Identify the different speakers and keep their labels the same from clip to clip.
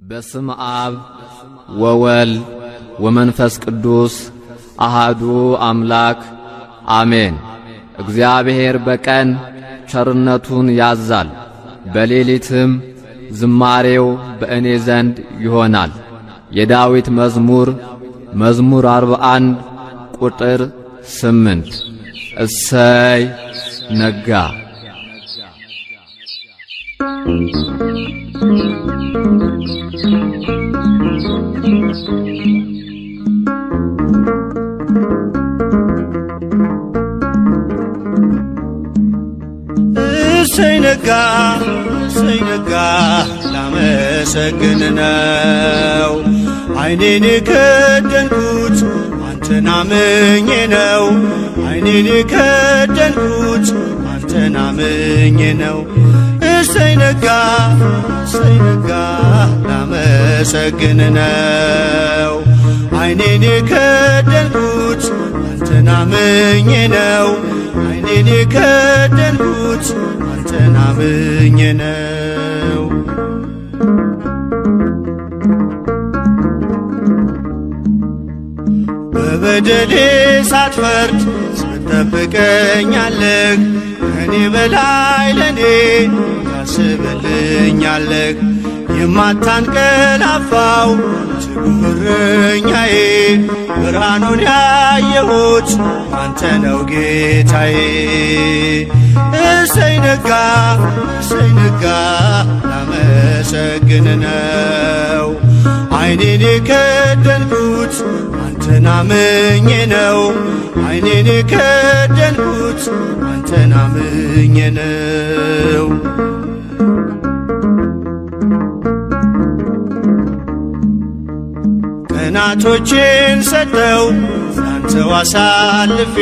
Speaker 1: በስመ አብ ወወልድ ወመንፈስ ቅዱስ አሃዱ አምላክ አሜን። እግዚአብሔር በቀን ቸርነቱን ያዛል፣ በሌሊትም ዝማሬው በእኔ ዘንድ ይሆናል። የዳዊት መዝሙር 41 ቁጥር 8 እሰይ ነጋ።
Speaker 2: እሰይ ነጋ እሰይ ነጋ ላመሰግን ነው። ዓይኔን የከደንኩት አንተን አምኜ ነው። ዓይኔን የከደንኩት አንተን አምኜ ነው። እሰይ ነጋ ላመሰግን ነው። ዓይኔን የከደንኩት አንተን አምኜ ነው። ዓይኔን የከደንኩት አንተን አምኜ ነው። በበደሌ ሳትፈርድ ስትጠብቀኛለህ፣ ከኔ በላይ ለኔ ታስብልኛለህ። የማታንቀላፋው ትጉህ እረኛዬ፣ ብርሃኑን ያየሁት አንተ ነው ጌታዬ። እሰይ ነጋ ላመሰግን ነው። ዓይኔን የከደንኩት አንተን አምኜ ነው። ዓይኔን የከደንኩት አንተን አምኜ ነው። ቀናቶቼን ሰጠው ላንተው አሳልፌ፣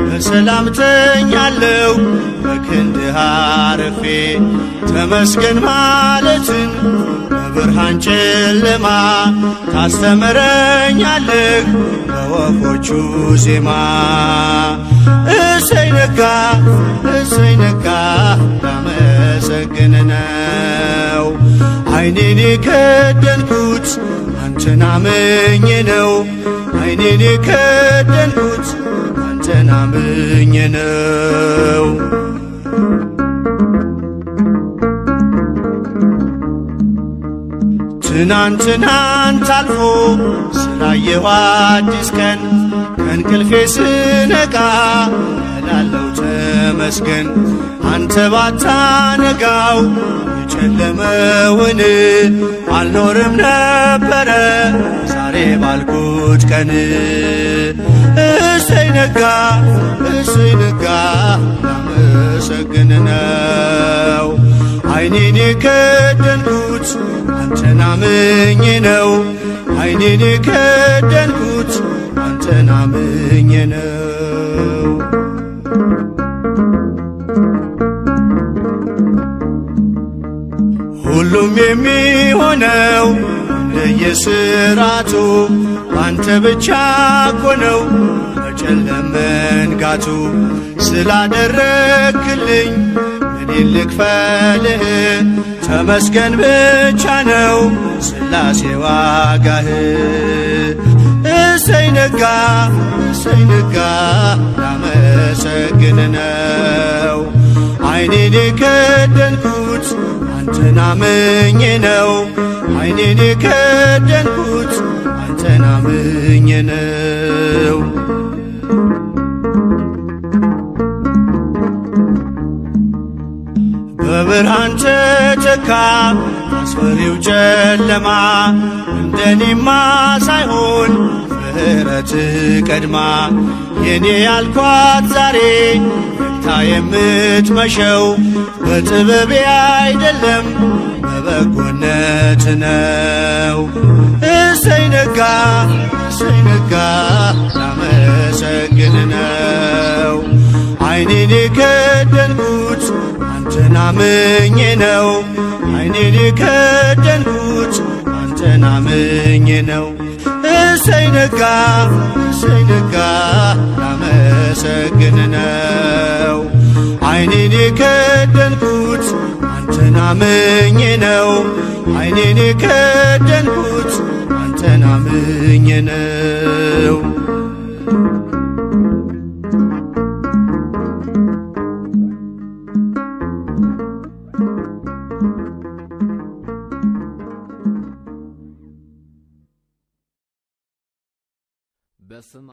Speaker 2: በሰላም ተኛለሁ በክንድህ አርፌ። ተመስገን ማለትን በብርሃን ጨለማ ታስተምረኛለህ በወፎቹ ዜማ። እሰይ ነጋ ላመሰግን ነው። ዓይኔን የከደንኩት አንተን አምኜ ነው። ዓይኔን የከደንኩት አንተን አምኜ ነው። ትናንት አልፎ ስላየሁ አዲስ ቀን፣ ከእንቅልፌ ስነቃ እላለሁ ተመስገን። አንተ ባታነጋው የጨለመውን አልኖርም ነበረ ዛሬ ባልኩት ቀን። እሰይ ነጋ ላመሰግን ነው። ዓይኔን የከደንኩት አንተን አምኜ ነው። ዓይኔን የከደንኩት አንተን አምኜ ነው። ሁሉም የሚሆነው እንደየሥራቱ አንተ ብቻ እኮ ነው በጨለማ መንጋቱ። ስላደረግክልኝ እኔን ልክፈልህ፣ ተመስገን ብቻ ነው ሥላሴ ዋጋህ። እሰይ ነጋ ላመሰግን ነው። ዓይኔን የከደንኩት አንተን አምኜ ነው። ዓይኔን የከደንኩት አንተን አምኜ ነው። በብርሃን ተተካ አስፈሪው ጨለማ፣ እንደኔማ ሳይሆን ምሕረት ቀድማ። የኔ ያልኳት ዛሬ ነግታ የምትመሸው በጥበቤ አይደለም በበጎነት ነው። እሰይ ነጋ ላመሰግን ነው። ዓይኔን የከደንኩት አንተን አምኜ ነው። ዓይኔን የከደንኩት አንተን አምኜ ነው። እሰይ ነጋ ላመሰግን ነው። ዓይኔን የከደንኩት አንተን አንተን አምኜ ነው ዓይኔን የከደንኩት አንተን አምኜ ነው።
Speaker 1: በስም